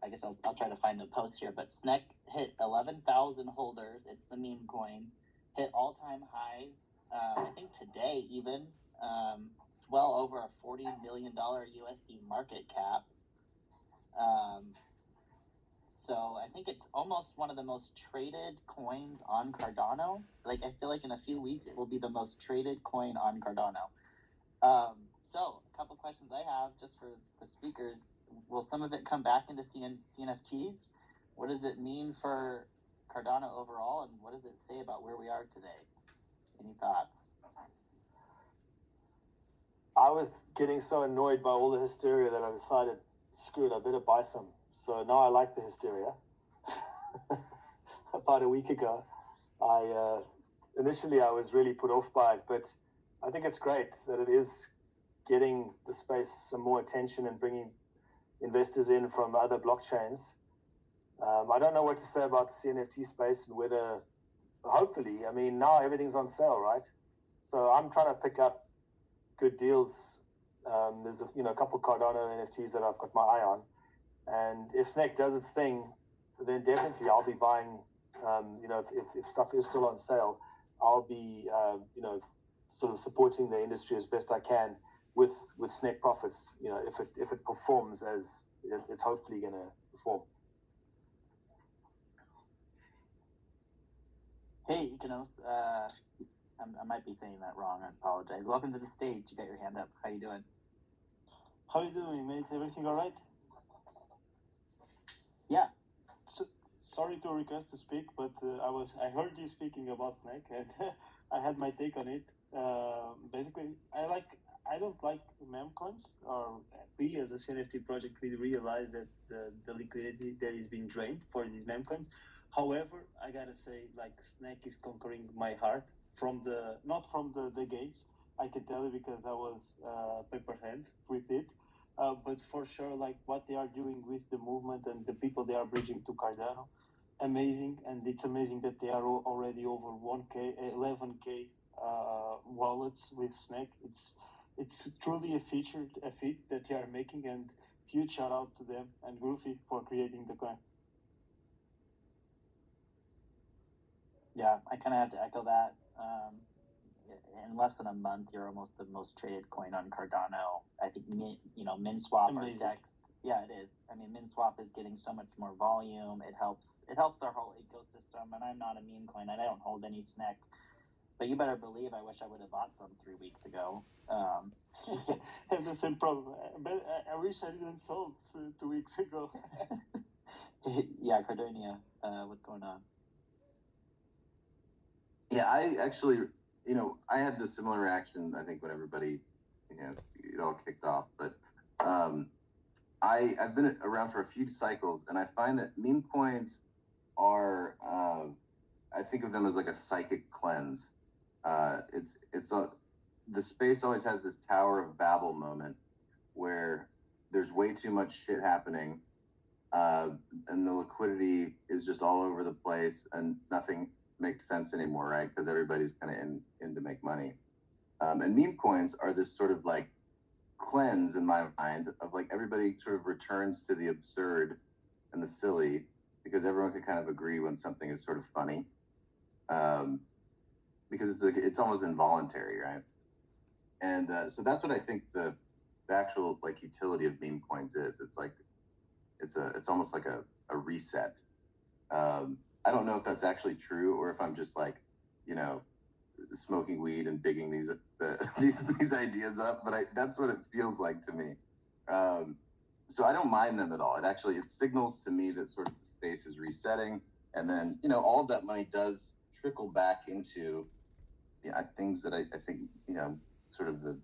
I guess I'll try to find the post here, but SNEK hit 11,000 holders. It's the meme coin, hit all-time highs. I think today even, it's well over a $40 million USD market cap. So I think it's almost one of the most traded coins on Cardano. Like, I feel like in a few weeks it will be the most traded coin on Cardano. So a couple questions I have just for the speakers. Will some of it come back into CNFTs? What does it mean for Cardano overall, and what does it say about where we are today? Any thoughts? I was getting so annoyed by all the hysteria that I decided, screw it, I better buy some. So now I like the hysteria. About a week ago, initially I was really put off by it, but I think it's great that it is getting the space some more attention and bringing investors in from other blockchains. I don't know what to say about the CNFT space and whether, hopefully, I mean, now everything's on sale, right? So I'm trying to pick up good deals. There's a couple Cardano NFTs that I've got my eye on, and if SNEK does its thing, then definitely I'll be buying. If stuff is still on sale, I'll be sort of supporting the industry as best I can with SNEK profits. If it performs as it's hopefully going to perform. Hey, Ikanos. I might be saying that wrong. I apologize. Welcome to the stage. You got your hand up. How you doing? How you doing, mate? Everything all right? Yeah. So, sorry to request to speak, but I heard you speaking about SNEK, and I had my take on it. Basically, I don't like meme coins, or we as a CNFT project, we realize that the liquidity that is being drained for these meme coins. However, I gotta say, like, SNEK is conquering my heart not from the gates. I can tell you because I was paper hands with it. But for sure, like what they are doing with the movement and the people they are bridging to Cardano, amazing. And it's amazing that they are already over 11K wallets with SNEK. It's truly a feat that they are making, and huge shout out to them and Groovy for creating the coin. Yeah, I kind of have to echo that. In less than a month, you're almost the most traded coin on Cardano. I think MinSwap or DEX. Yeah, it is. I mean, MinSwap is getting so much more volume. It helps our whole ecosystem. And I'm not a meme coin. I don't hold any SNEK. But you better believe I wish I would have bought some 3 weeks ago. I have the same problem. But I wish I didn't sold 2 weeks ago. Yeah, Cardonia, what's going on? Yeah, I actually, I had the similar reaction, I think, when everybody, it all kicked off. But I've been around for a few cycles, and I find that meme coins are, I think of them as like a psychic cleanse. The space always has this Tower of Babel moment where there's way too much shit happening, and the liquidity is just all over the place, and nothing makes sense anymore, right? Because everybody's kind of in to make money. And meme coins are this sort of like cleanse in my mind of like everybody sort of returns to the absurd and the silly because everyone can kind of agree when something is sort of funny. Because it's almost involuntary, right? And so that's what I think the actual like utility of meme coins is. It's like it's almost like a reset. I don't know if that's actually true or if I'm just like, smoking weed and digging these ideas up, but that's what it feels like to me. So I don't mind them at all. It signals to me that sort of the space is resetting, and then all of that money does trickle back into things that I think sort of the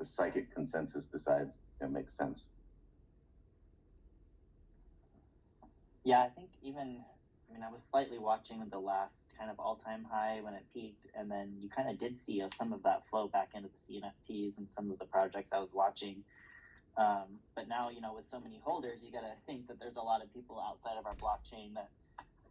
psychic consensus decides makes sense. Yeah, I think I was slightly watching the last kind of all-time high when it peaked, and then you kind of did see some of that flow back into the CNFTs and some of the projects I was watching. But now, with so many holders, you got to think that there's a lot of people outside of our blockchain that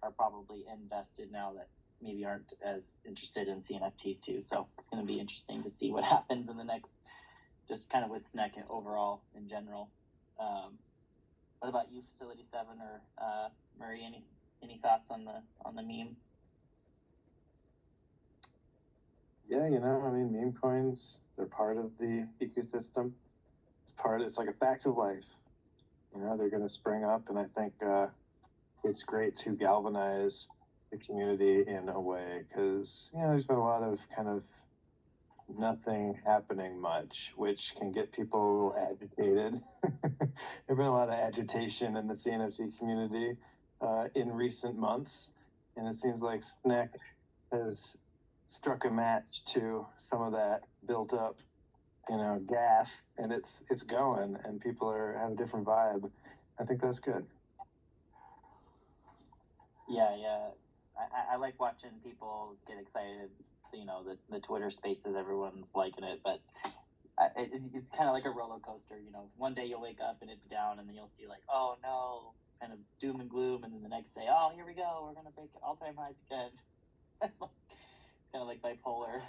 are probably invested now that maybe aren't as interested in CNFTs too. So it's going to be interesting to see what happens in the next, just kind of with SNEK overall in general. What about you, Facility 7 or Murray? Any thoughts on the meme? Yeah, I mean, meme coins, they're part of the ecosystem. It's like a fact of life. They're going to spring up, and I think it's great to galvanize the community in a way, because, there's been a lot of kind of nothing happening much, which can get people agitated. There's been a lot of agitation in the CNFT community in recent months, and it seems like SNEK has struck a match to some of that built up, gas, and it's going, and people have a different vibe. I think that's good. Yeah. I like watching people get excited. The Twitter Spaces, everyone's liking it, but it's kind of like a roller coaster. One day you'll wake up and it's down, and then you'll see like, oh no, kind of doom and gloom, and then the next day, oh, here we go, we're gonna break all-time highs again. It's kind of like bipolar.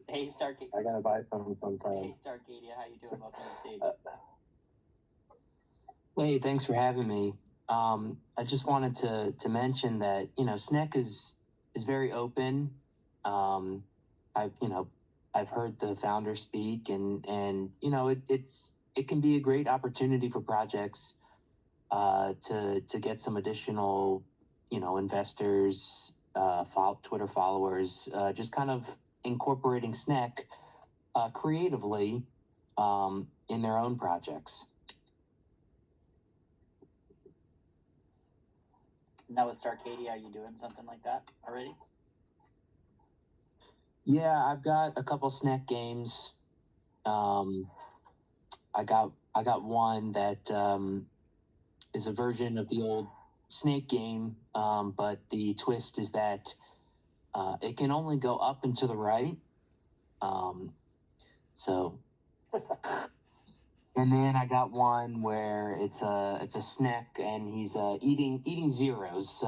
Hey, Starcadia. I gotta buy some sometime. Hey, Starcadia, how you doing? Welcome to the stage. Hey, thanks for having me. I just wanted to mention that SNEK is very open. I've heard the founder speak, and it can be a great opportunity for projects to get some additional investors, Twitter followers, just kind of incorporating SNEK creatively in their own projects. Now with Starcadia, are you doing something like that already? Yeah, I've got a couple SNEK games. I got one that is a version of the old Snake game, but the twist is that it can only go up and to the right. And then I got one where it's a SNEK, and he's eating zeros,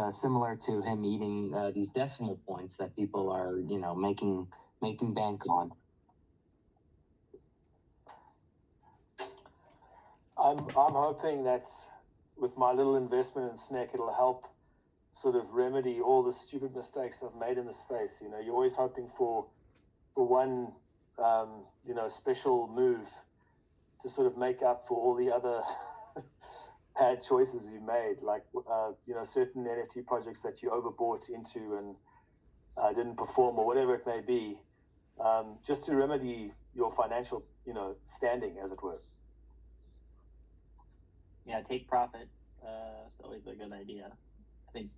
similar to him eating these decimal points that people are making bank on. I'm hoping that with my little investment in SNEK, it'll help sort of remedy all the stupid mistakes I've made in the space. You're always hoping for one special move to sort of make up for all the other bad choices you made, like certain NFT projects that you overbought into and didn't perform, or whatever it may be, just to remedy your financial standing, as it were. Yeah, take profits. It's always a good idea. I think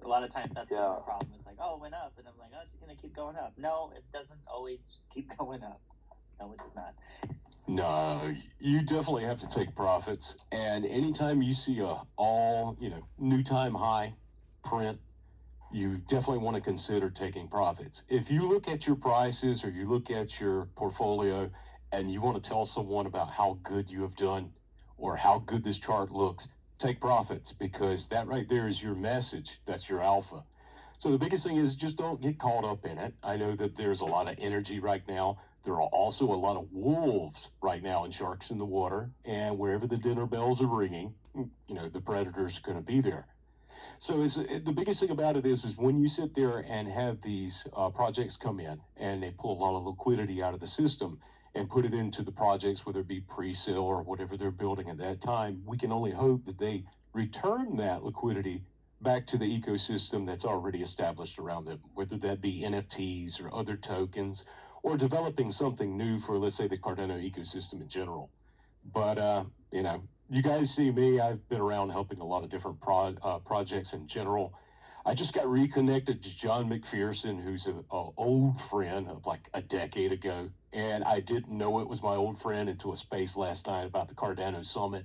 a lot of times that's the problem. It's like, oh, it went up, and I'm like, oh, it's gonna keep going up. No, it doesn't always just keep going up. No, it does not. No, you definitely have to take profits, and anytime you see a new time high print, you definitely want to consider taking profits. If you look at your prices or you look at your portfolio and you want to tell someone about how good you have done or how good this chart looks, take profits, because that right there is your message. That's your alpha. So the biggest thing is just don't get caught up in it. I know that there's a lot of energy right now. There are also a lot of wolves right now and sharks in the water, and wherever the dinner bells are ringing, the predator's going to be there. So the biggest thing about it is when you sit there and have these projects come in and they pull a lot of liquidity out of the system and put it into the projects, whether it be pre-sale or whatever they're building at that time, we can only hope that they return that liquidity back to the ecosystem that's already established around them, whether that be NFTs or other tokens, or developing something new for, let's say, the Cardano ecosystem in general. But, you guys see me, I've been around helping a lot of different projects in general. I just got reconnected to John McPherson, who's an old friend of like a decade ago, and I didn't know it was my old friend until a space last night about the Cardano Summit.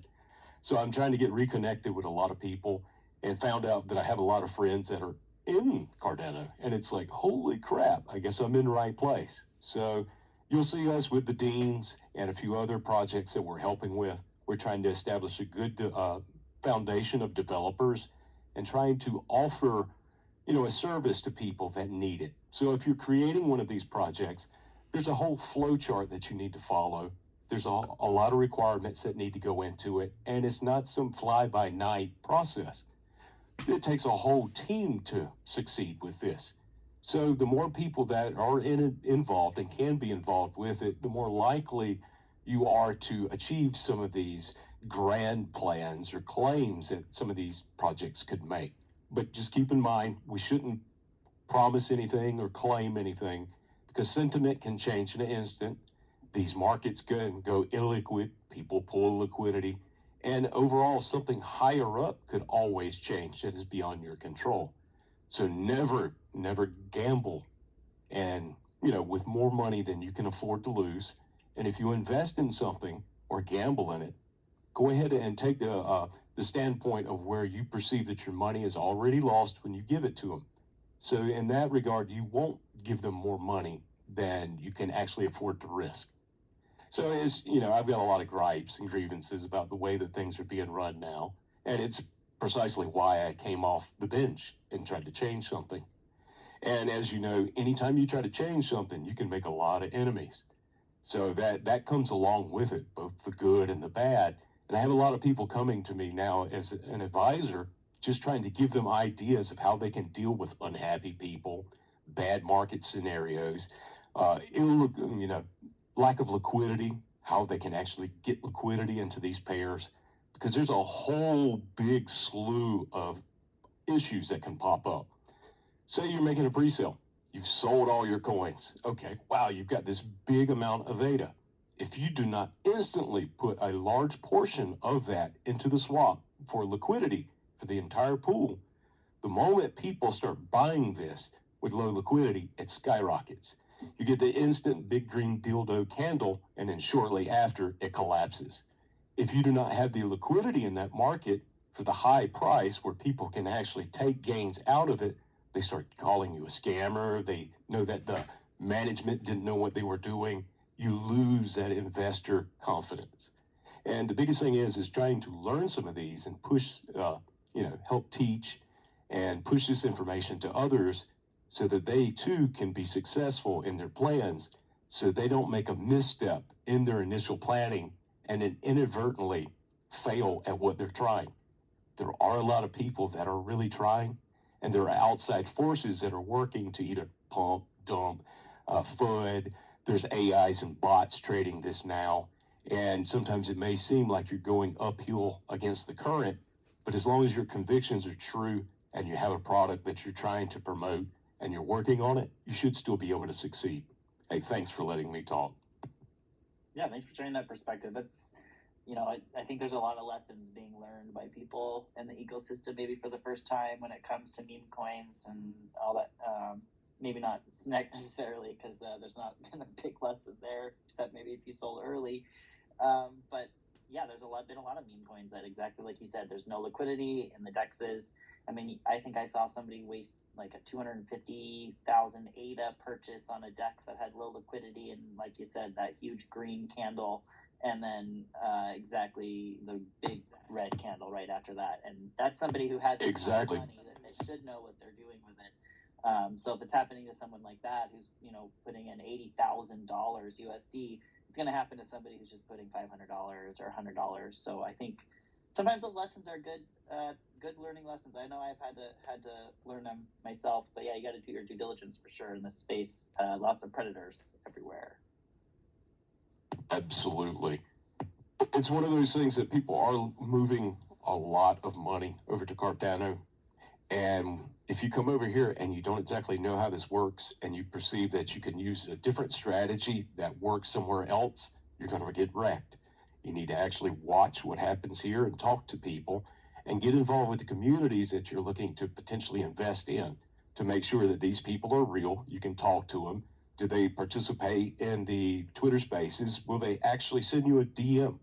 So I'm trying to get reconnected with a lot of people, and found out that I have a lot of friends that are in Cardano, and it's like, holy crap, I guess I'm in the right place. So you'll see us with the Deans and a few other projects that we're helping with. We're trying to establish a good foundation of developers and trying to offer, a service to people that need it. So if you're creating one of these projects, there's a whole flow chart that you need to follow. There's a lot of requirements that need to go into it, and it's not some fly-by-night process. It takes a whole team to succeed with this. So the more people that are involved and can be involved with it, the more likely you are to achieve some of these grand plans or claims that some of these projects could make. But just keep in mind, we shouldn't promise anything or claim anything, because sentiment can change in an instant. These markets can go illiquid, people pull liquidity, and overall something higher up could always change that is beyond your control. So never gamble and with more money than you can afford to lose. And if you invest in something or gamble in it, go ahead and take the standpoint of where you perceive that your money is already lost when you give it to them. So in that regard, you won't give them more money than you can actually afford to risk. So I've got a lot of gripes and grievances about the way that things are being run now. And it's precisely why I came off the bench and tried to change something. And as you know, anytime you try to change something, you can make a lot of enemies. So that comes along with it, both the good and the bad. And I have a lot of people coming to me now as an advisor, just trying to give them ideas of how they can deal with unhappy people, bad market scenarios, lack of liquidity, how they can actually get liquidity into these pairs, because there's a whole big slew of issues that can pop up. Say you're making a pre-sale. You've sold all your coins. Okay, wow, you've got this big amount of ADA. If you do not instantly put a large portion of that into the swap for liquidity for the entire pool, the moment people start buying this with low liquidity, it skyrockets. You get the instant big green dildo candle, and then shortly after, it collapses. If you do not have the liquidity in that market for the high price where people can actually take gains out of it, they start calling you a scammer. They know that the management didn't know what they were doing. You lose that investor confidence. And the biggest thing is trying to learn some of these and push, help teach and push this information to others so that they too can be successful in their plans, so they don't make a misstep in their initial planning and then inadvertently fail at what they're trying. There are a lot of people that are really trying, and there are outside forces that are working to either pump, dump, FUD. There's AIs and bots trading this now, and sometimes it may seem like you're going uphill against the current, but as long as your convictions are true and you have a product that you're trying to promote and you're working on it, you should still be able to succeed. Hey, thanks for letting me talk. Yeah, thanks for sharing that perspective. That's, I think there's a lot of lessons being learned by people in the ecosystem, maybe for the first time when it comes to meme coins and all that. Maybe not SNEK necessarily, because there's not been a big lesson there, except maybe if you sold early. But yeah, there's been a lot of meme coins that, exactly like you said, there's no liquidity in the dexes. I mean, I think I saw somebody waste like a 250,000 ADA purchase on a DEX that had low liquidity, and like you said, that huge green candle, and then exactly the big red candle right after that. And that's somebody who has exactly money that they should know what they're doing with it. So if it's happening to someone like that who's putting in $80,000 USD, it's going to happen to somebody who's just putting $500 or $100. So I think sometimes those lessons are good learning lessons. I know I've had to learn them myself, but yeah, you got to do your due diligence for sure in this space. Lots of predators everywhere. Absolutely. It's one of those things that people are moving a lot of money over to Cardano. And if you come over here and you don't exactly know how this works, and you perceive that you can use a different strategy that works somewhere else, you're going to get wrecked. You need to actually watch what happens here and talk to people and get involved with the communities that you're looking to potentially invest in to make sure that these people are real. You can talk to them. Do they participate in the Twitter spaces? Will they actually send you a DM?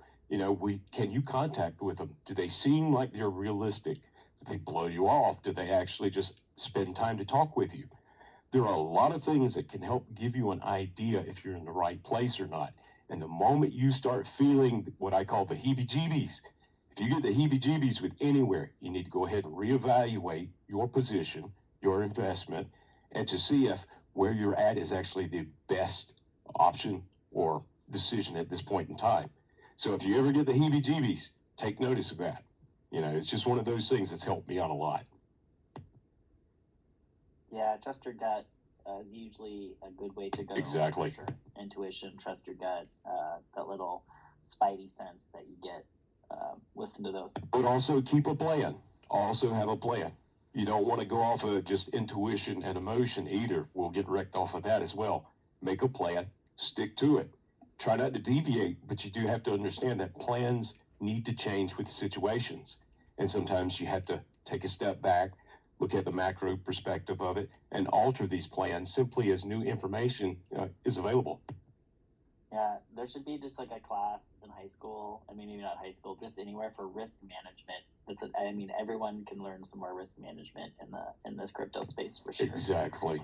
Can you contact with them? Do they seem like they're realistic? Do they blow you off? Do they actually just spend time to talk with you? There are a lot of things that can help give you an idea if you're in the right place or not. And the moment you start feeling what I call the heebie-jeebies, if you get the heebie-jeebies with anywhere, you need to go ahead and reevaluate your position, your investment, and to see if where you're at is actually the best option or decision at this point in time. So if you ever get the heebie-jeebies, take notice of that. You know, it's just one of those things that's helped me out a lot. Yeah, trust your gut is usually a good way to go. Exactly. For sure. Intuition, trust your gut, that little spidey sense that you get. Listen to those. But also keep a plan. Also have a plan. You don't want to go off of just intuition and emotion either. We'll get wrecked off of that as well. Make a plan, stick to it. Try not to deviate, but you do have to understand that plans need to change with situations. And sometimes you have to take a step back, look at the macro perspective of it, and alter these plans simply as new information is available. Yeah, there should be just like a class in high school. I mean, maybe not high school, just anywhere for risk management. I mean, everyone can learn some more risk management in this crypto space for sure. Exactly.